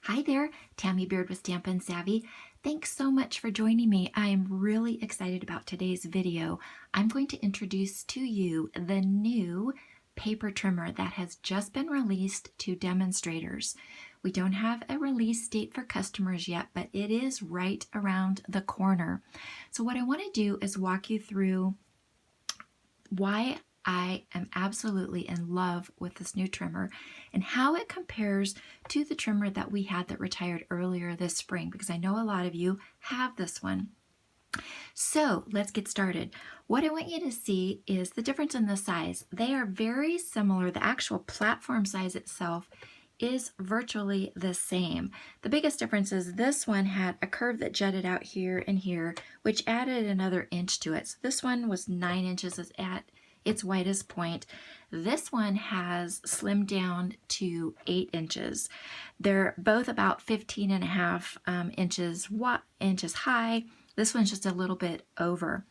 Hi there, Tammy Beard with Stampin' Savvy. Thanks so much for joining me. I am really excited about today's video. I'm going to introduce to you the new paper trimmer that has just been released to demonstrators. We don't have a release date for customers yet, but it is right around the corner. So what I want to do is walk you through why I am absolutely in love with this new trimmer and how it compares to the trimmer that we had that retired earlier this spring, because I know a lot of you have this one. So let's get started. What I want you to see is the difference in the size. They are very similar. The actual platform size itself is virtually the same. The biggest difference is this one had a curve that jutted out here and here, which added another inch to it. So this one was 9 inches at its widest point. This one has slimmed down to 8 inches. They're both about 15.5 inches high. This one's just a little bit over.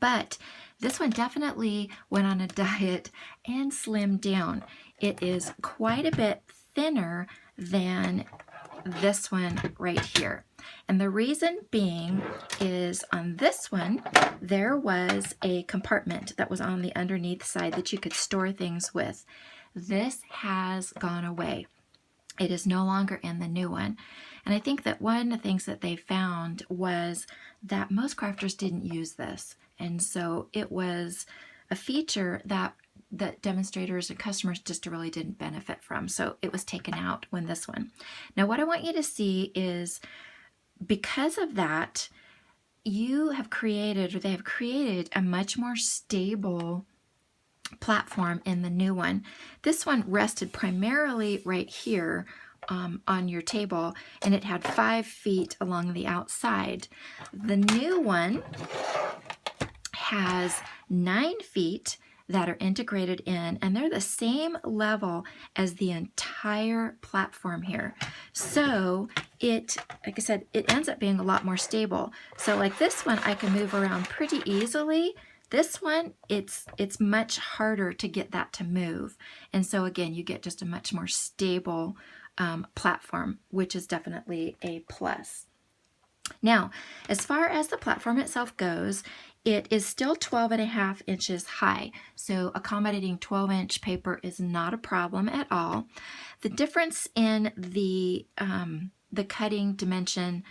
But this one definitely went on a diet and slimmed down. It is quite a bit thinner than this one right here. And the reason being is on this one, there was a compartment that was on the underneath side that you could store things with. This has gone away. It is no longer in the new one. And I think that one of the things that they found was that most crafters didn't use this. And so it was a feature that demonstrators and customers just really didn't benefit from. So it was taken out when this one. Now what I want you to see is, because of that, you have created, or they have created, a much more stable platform in the new one. This one rested primarily right here on your table, and it had 5 feet along the outside. The new one has 9 feet that are integrated in, and they're the same level as the entire platform here. So it, like I said, it ends up being a lot more stable. So like this one, I can move around pretty easily. This one, it's much harder to get that to move. And so again, you get just a much more stable platform, which is definitely a plus. Now, as far as the platform itself goes, it is still 12.5 inches high, so accommodating 12-inch paper is not a problem at all. The difference in the cutting dimension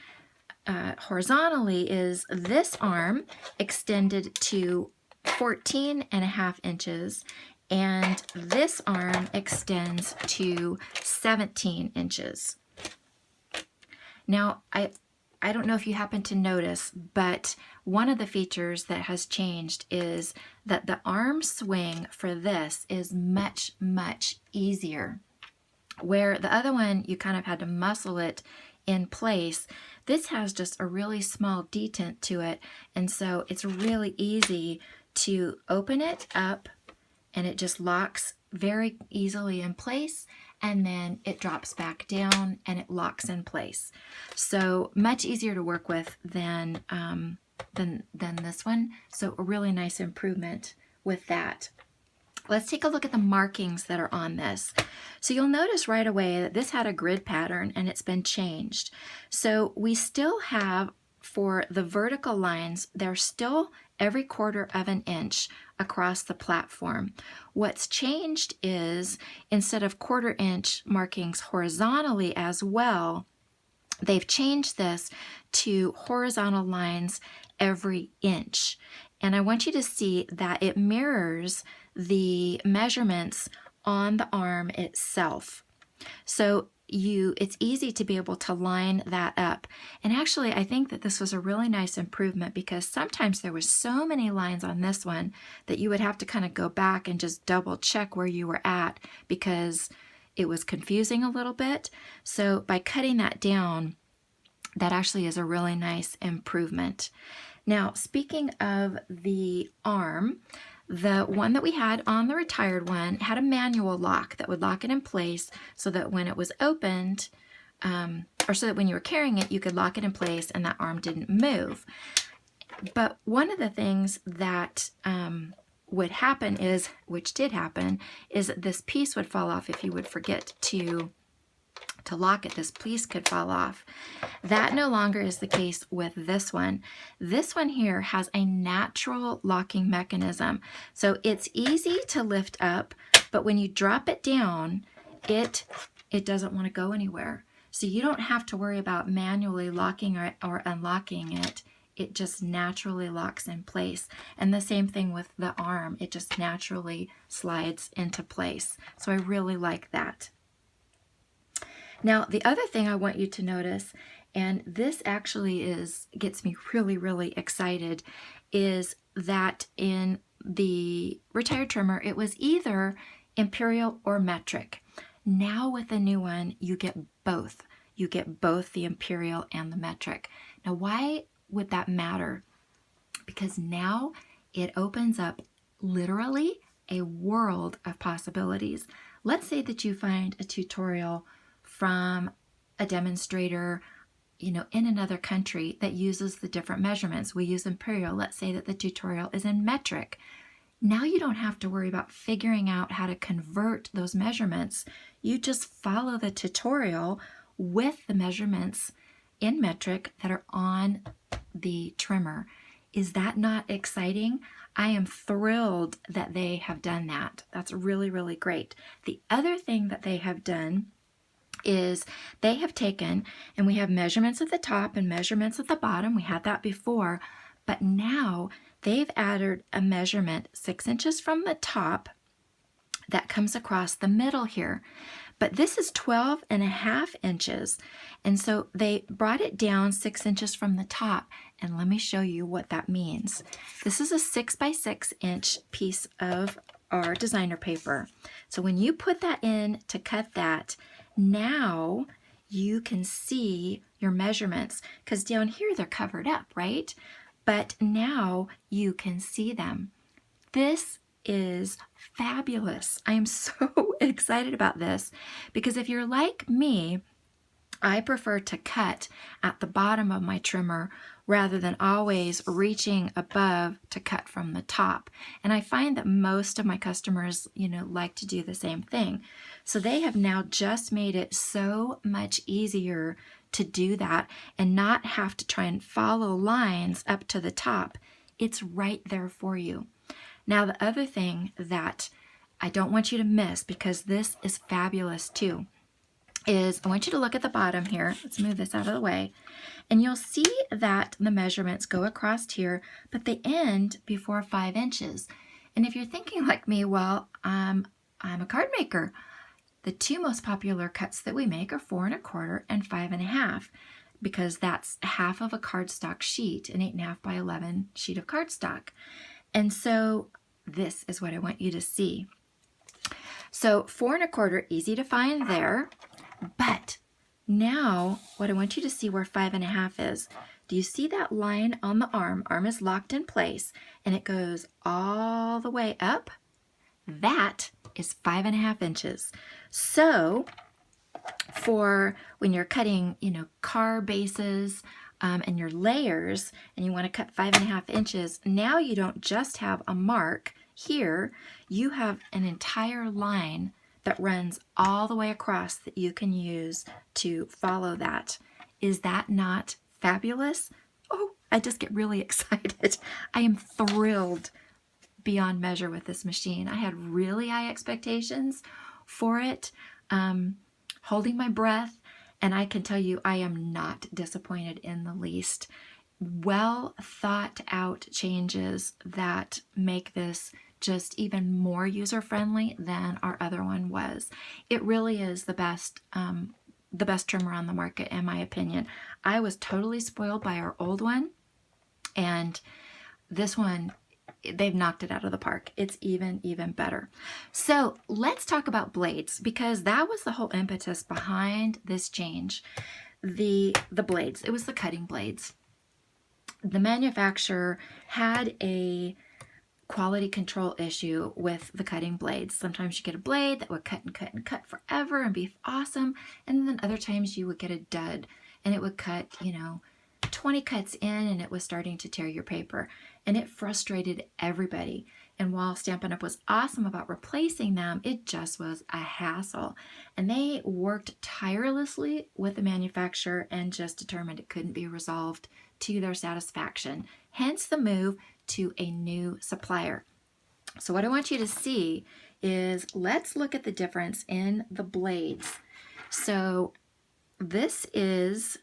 horizontally is this arm extended to 14.5 inches, and this arm extends to 17 inches. Now, I don't know if you happen to notice, but one of the features that has changed is that the arm swing for this is much, much easier. Where the other one, you kind of had to muscle it in place, this has just a really small detent to it, and so it's really easy to open it up, and it just locks very easily in place, and then it drops back down and it locks in place. So much easier to work with than this one. So a really nice improvement with that. Let's take a look at the markings that are on this. So you'll notice right away that this had a grid pattern and it's been changed. So we still have, for the vertical lines, they're still every 1/4 of an inch across the platform. What's changed is, instead of 1/4 inch markings horizontally as well, they've changed this to horizontal lines every inch. And I want you to see that it mirrors the measurements on the arm itself. So it's easy to be able to line that up. And actually, I think that this was a really nice improvement, because sometimes there was so many lines on this one that you would have to kind of go back and just double check where you were at, because it was confusing a little bit. So by cutting that down, that actually is a really nice improvement. Now, speaking of the arm, the one that we had on the retired one had a manual lock that would lock it in place, so that when it was opened, or so that when you were carrying it, you could lock it in place and that arm didn't move. But one of the things that would happen is, which did happen, is that this piece would fall off if you would forget to to lock it, this piece could fall off. That no longer is the case with this one. This one here has a natural locking mechanism. So it's easy to lift up, but when you drop it down, it doesn't want to go anywhere. So you don't have to worry about manually locking or unlocking it. It just naturally locks in place. And the same thing with the arm. It just naturally slides into place. So I really like that. Now, the other thing I want you to notice, and this actually gets me really, really excited, is that in the retired trimmer, it was either imperial or metric. Now with the new one, you get both. You get both the imperial and the metric. Now, why would that matter? Because now it opens up literally a world of possibilities. Let's say that you find a tutorial from a demonstrator, in another country that uses the different measurements. We use imperial. Let's say that the tutorial is in metric. Now you don't have to worry about figuring out how to convert those measurements. You just follow the tutorial with the measurements in metric that are on the trimmer. Is that not exciting? I am thrilled that they have done that. That's really, really great. The other thing that they have done is they have taken, and we have measurements at the top and measurements at the bottom. We had that before, but now they've added a measurement 6 inches from the top that comes across the middle here. But this is 12.5 inches. And so they brought it down 6 inches from the top. And let me show you what that means. This is a 6 by 6 inch piece of our designer paper. So when you put that in to cut that, now you can see your measurements, because down here they're covered up, right? But now you can see them. This is fabulous. I am so excited about this, because if you're like me, I prefer to cut at the bottom of my trimmer rather than always reaching above to cut from the top. And I find that most of my customers, like to do the same thing. So they have now just made it so much easier to do that and not have to try and follow lines up to the top. It's right there for you. Now, the other thing that I don't want you to miss, because this is fabulous too, is I want you to look at the bottom here. Let's move this out of the way. And you'll see that the measurements go across here, but they end before 5 inches. And if you're thinking like me, well, I'm a card maker. The two most popular cuts that we make are 4 1/4 and 5 1/2, because that's half of a cardstock sheet, an 8.5 by 11 sheet of cardstock. And so this is what I want you to see. So 4 1/4, easy to find there. But now what I want you to see where 5 1/2 is. Do you see that line on the arm? Arm is locked in place and it goes all the way up. That is 5 1/2 inches. So for when you're cutting, car bases and your layers, and you want to cut 5 1/2 inches, now you don't just have a mark here, you have an entire line that runs all the way across that you can use to follow that. Is that not fabulous? Oh, I just get really excited. I am thrilled beyond measure with this machine. I had really high expectations for it, holding my breath, and I can tell you I am not disappointed in the least. Well thought out changes that make this just even more user-friendly than our other one was. It really is the best trimmer on the market, in my opinion. I was totally spoiled by our old one, and this one, they've knocked it out of the park. It's even better. So let's talk about blades, because that was the whole impetus behind this change. The blades, it was the cutting blades. The manufacturer had a quality control issue with the cutting blades. Sometimes you get a blade that would cut and cut and cut forever and be awesome, and then other times you would get a dud and it would cut, 20 cuts in and it was starting to tear your paper, and it frustrated everybody. And while Stampin' Up! Was awesome about replacing them, it just was a hassle. And they worked tirelessly with the manufacturer and just determined it couldn't be resolved to their satisfaction. Hence the move to a new supplier. So what I want you to see is, let's look at the difference in the blades. So this is,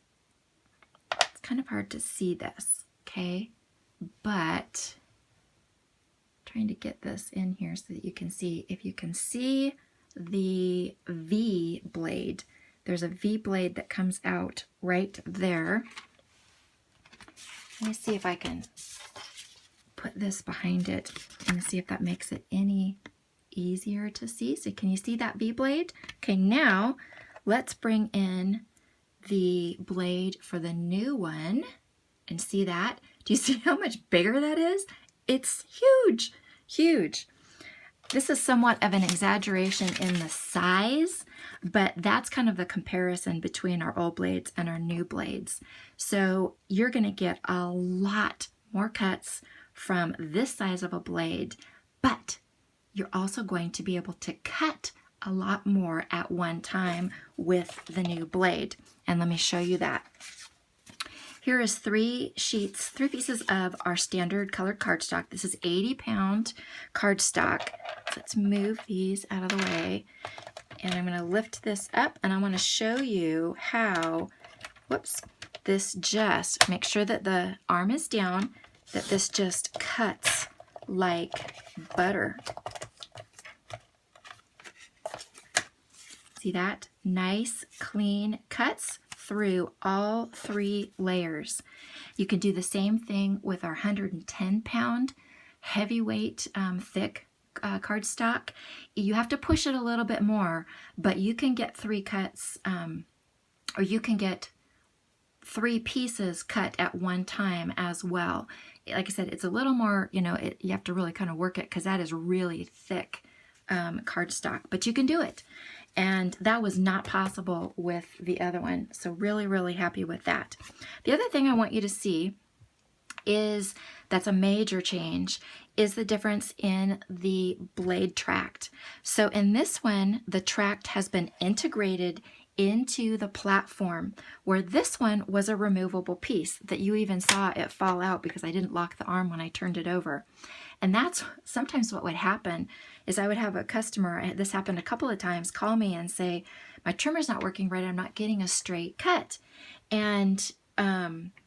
it's kind of hard to see this, okay? But trying to get this in here so that you can see. If you can see the V blade, there's a V blade that comes out right there. Let me see if I can put this behind it and see if that makes it any easier to see. So can you see that V blade? Okay, now let's bring in the blade for the new one and see that. Do you see how much bigger that is? It's huge, huge. This is somewhat of an exaggeration in the size, but that's kind of the comparison between our old blades and our new blades. So you're going to get a lot more cuts from this size of a blade, but you're also going to be able to cut a lot more at one time with the new blade. And let me show you that. Here is 3 sheets, 3 pieces of our standard colored cardstock. This is 80-pound cardstock. So let's move these out of the way. And I'm going to lift this up, and I want to show you how, whoops, this just, make sure that the arm is down, that this just cuts like butter. See that? Nice, clean cuts through all 3 layers. You can do the same thing with our 110-pound heavyweight thick cardstock. You have to push it a little bit more, but you can get 3 cuts, or you can get 3 pieces cut at one time as well. Like I said, it's a little more, you know, you have to really kind of work it because that is really thick cardstock, but you can do it. And that was not possible with the other one. So really, really happy with that. The other thing I want you to see is, that's a major change, is the difference in the blade tract. So in this one, the tract has been integrated into the platform, where this one was a removable piece that you even saw it fall out because I didn't lock the arm when I turned it over. And that's sometimes what would happen, is I would have a customer, this happened a couple of times, call me and say, my trimmer's not working right, I'm not getting a straight cut. And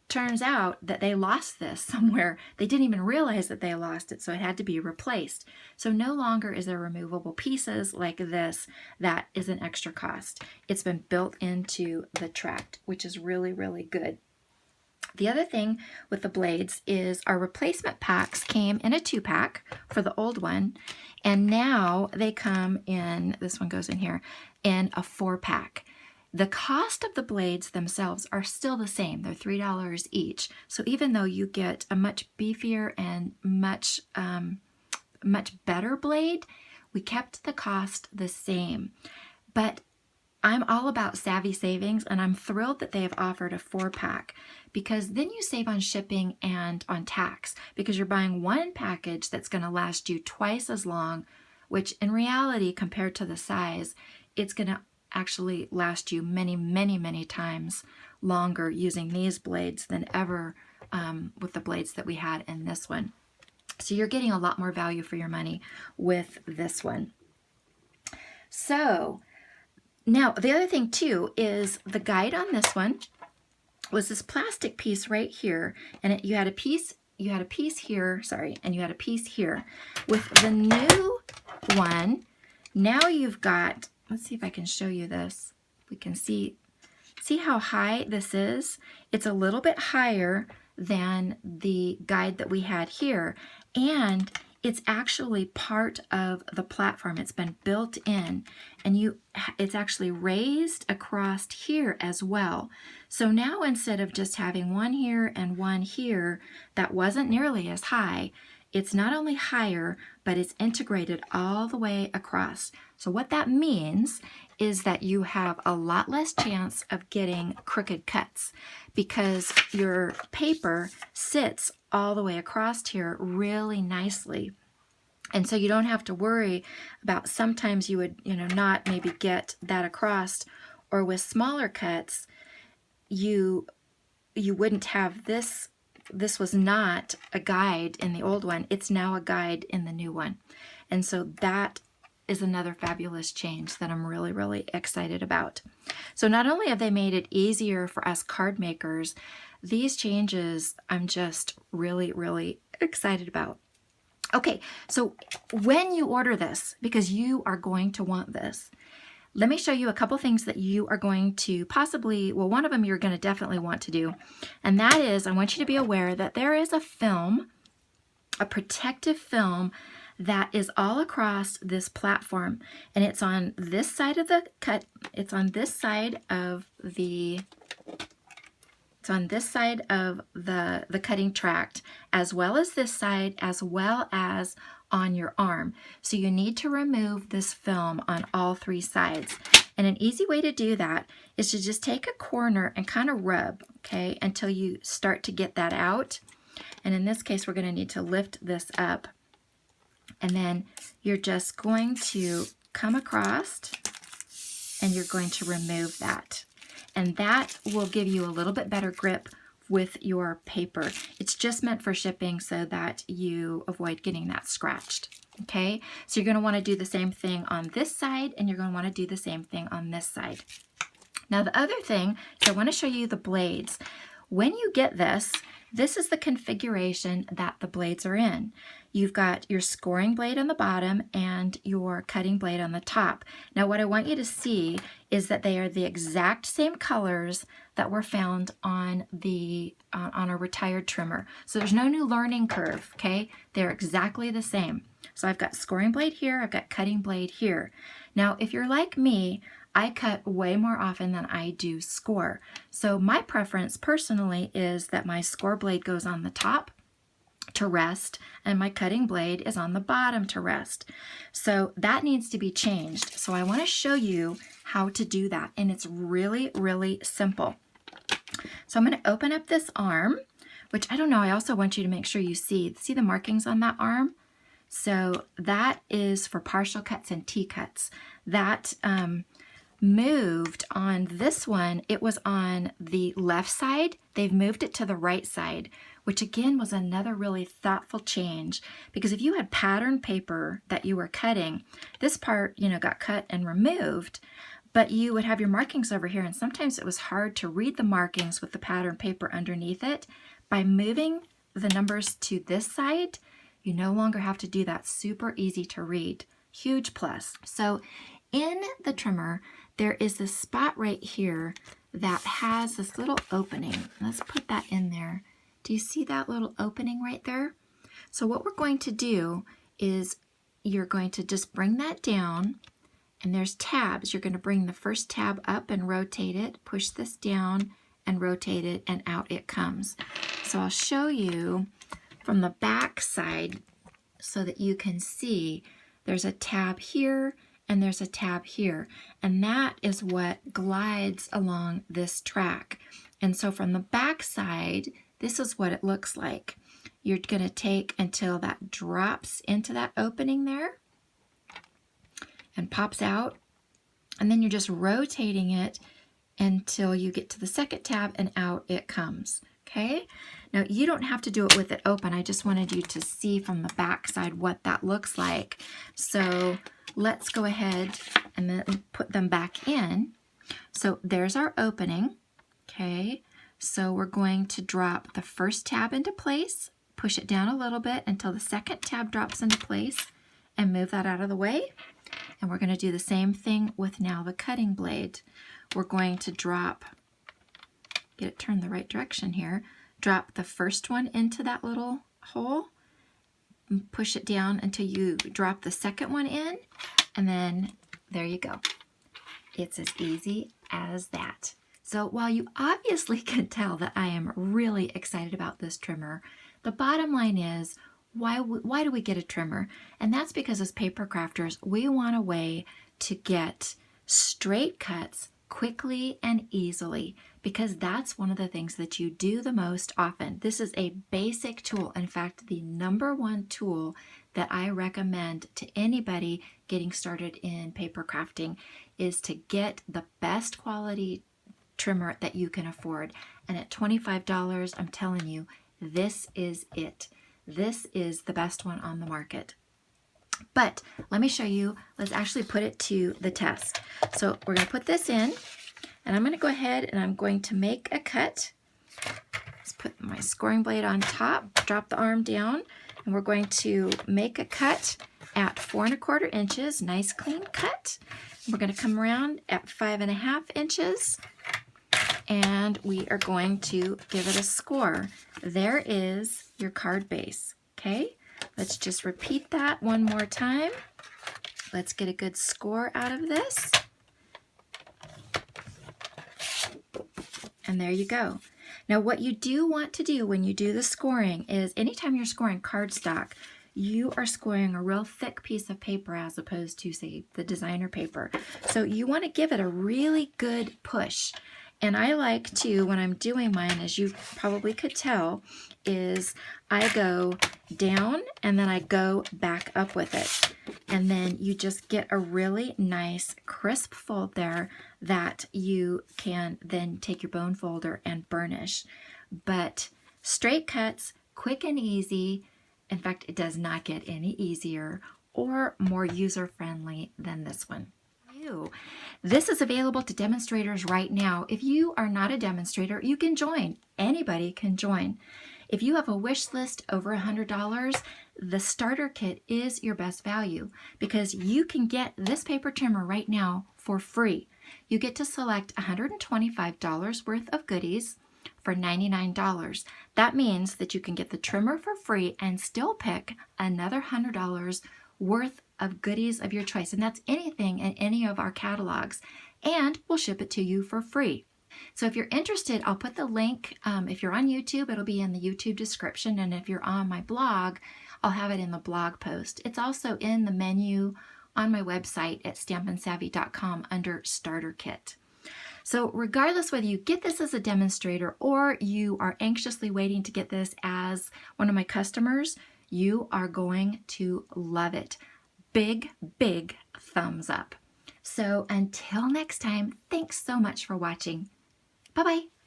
turns out that they lost this somewhere. They didn't even realize that they lost it, so it had to be replaced. So no longer is there removable pieces like this. That is an extra cost. It's been built into the tract, which is really, really good. The other thing with the blades is our replacement packs came in a 2-pack for the old one, and now they come in, this one goes in here, in a 4-pack. The cost of the blades themselves are still the same. They're $3 each. So even though you get a much beefier and much better blade, we kept the cost the same. But I'm all about savvy savings, and I'm thrilled that they have offered a 4-pack, because then you save on shipping and on tax, because you're buying one package that's going to last you twice as long, which in reality, compared to the size, it's going to actually last you many, many, many times longer using these blades than ever with the blades that we had in this one. So you're getting a lot more value for your money with this one. So now, the other thing too is the guide on this one was this plastic piece right here, and you had a piece here, sorry, and you had a piece here. With the new one, now you've got, let's see if I can show you this. We can see how high this is? It's a little bit higher than the guide that we had here, and it's actually part of the platform. It's been built in, and it's actually raised across here as well. So now, instead of just having one here and one here that wasn't nearly as high, it's not only higher, but it's integrated all the way across. So what that means is that you have a lot less chance of getting crooked cuts, because your paper sits all the way across here really nicely. And so you don't have to worry about, sometimes you would, not maybe get that across, or with smaller cuts, you wouldn't have this. This was not a guide in the old one. It's now a guide in the new one. And so that is another fabulous change that I'm really, really excited about. So not only have they made it easier for us card makers, these changes I'm just really, really excited about. Okay, so when you order this, because you are going to want this, let me show you a couple things that you are going to possibly, well, one of them you're going to definitely want to do. And that is, I want you to be aware that there is a film, a protective film, that is all across this platform. And it's on this side of the cut. It's on this side of the, the cutting tract, as well as this side, as well as on your arm. So you need to remove this film on all three sides. And an easy way to do that is to just take a corner and kind of rub, okay, until you start to get that out. And in this case, we're going to need to lift this up. And then you're just going to come across and you're going to remove that. And that will give you a little bit better grip with your paper. It's just meant for shipping so that you avoid getting that scratched. Okay, so you're going to want to do the same thing on this side, and you're going to want to do the same thing on this side. Now the other thing is I want to show you the blades. When you get this, this is the configuration that the blades are in. You've got your scoring blade on the bottom and your cutting blade on the top. Now what I want you to see is that they are the exact same colors that were found on the on a retired trimmer. So there's no new learning curve, okay? They're exactly the same. So I've got scoring blade here, I've got cutting blade here. Now if you're like me, I cut way more often than I do score. So my preference personally is that my score blade goes on the top to rest and my cutting blade is on the bottom to rest. So that needs to be changed. So I want to show you how to do that, and it's really, really simple. So I'm going to open up this arm, which I don't know, I also want you to make sure you see the markings on that arm. So that is for partial cuts and T-cuts. That moved on this one, it was on the left side. They've moved it to the right side, which again was another really thoughtful change, because if you had pattern paper that you were cutting, this part, got cut and removed, but you would have your markings over here, and sometimes it was hard to read the markings with the pattern paper underneath it. By moving the numbers to this side, you no longer have to do that. Super easy to read. Huge plus. So in the trimmer, there is this spot right here that has this little opening. Let's put that in there. Do you see that little opening right there? So what we're going to do is you're going to just bring that down, and there's tabs. You're going to bring the first tab up and rotate it, push this down and rotate it, and out it comes. So I'll show you from the back side so that you can see there's a tab here and there's a tab here, and that is what glides along this track. And so from the back side, this is what it looks like. You're going to take until that drops into that opening there and pops out, and then you're just rotating it until you get to the second tab and out it comes. Okay, now you don't have to do it with it open. I just wanted you to see from the back side what that looks like. So let's go ahead and then put them back in. So there's our opening. Okay, so we're going to drop the first tab into place, push it down a little bit until the second tab drops into place, and move that out of the way. And we're going to do the same thing with now the cutting blade. We're going to drop, get it turned the right direction here, drop the first one into that little hole, and push it down until you drop the second one in, and then there you go. It's as easy as that. So while you obviously can tell that I am really excited about this trimmer, the bottom line is, why do we get a trimmer? And that's because as paper crafters, we want a way to get straight cuts quickly and easily, because that's one of the things that you do the most often. This is a basic tool. In fact, the number one tool that I recommend to anybody getting started in paper crafting is to get the best quality trimmer that you can afford. And at $25, I'm telling you, this is it. This is the best one on the market. But let me show you, let's actually put it to the test. So we're going to put this in, and I'm going to go ahead and I'm going to make a cut. Let's put my scoring blade on top, drop the arm down, and we're going to make a cut at 4 1/4 inches, nice clean cut. We're going to come around at 5 1/2 inches, and we are going to give it a score. There is your card base, okay? Let's just repeat that one more time. Let's get a good score out of this. And there you go. Now what you do want to do when you do the scoring is anytime you're scoring cardstock, you are scoring a real thick piece of paper as opposed to, say, the designer paper. So you want to give it a really good push. And I like to, when I'm doing mine, as you probably could tell, is I go down and then I go back up with it. And then you just get a really nice crisp fold there that you can then take your bone folder and burnish. But straight cuts, quick and easy. In fact, it does not get any easier or more user-friendly than this one. This is available to demonstrators right now. If you are not a demonstrator, you can join. Anybody can join. If you have a wish list over $100, the starter kit is your best value because you can get this paper trimmer right now for free. You get to select $125 worth of goodies for $99. That means that you can get the trimmer for free and still pick another $100 worth of goodies of your choice, and that's anything in any of our catalogs, and we'll ship it to you for free. So if you're interested, I'll put the link. If you're on YouTube, it'll be in the YouTube description, and if you're on my blog, I'll have it in the blog post. It's also in the menu on my website at stampinsavvy.com under Starter Kit. So regardless whether you get this as a demonstrator or you are anxiously waiting to get this as one of my customers, you are going to love it. Big, big thumbs up. So until next time, thanks so much for watching. Bye-bye.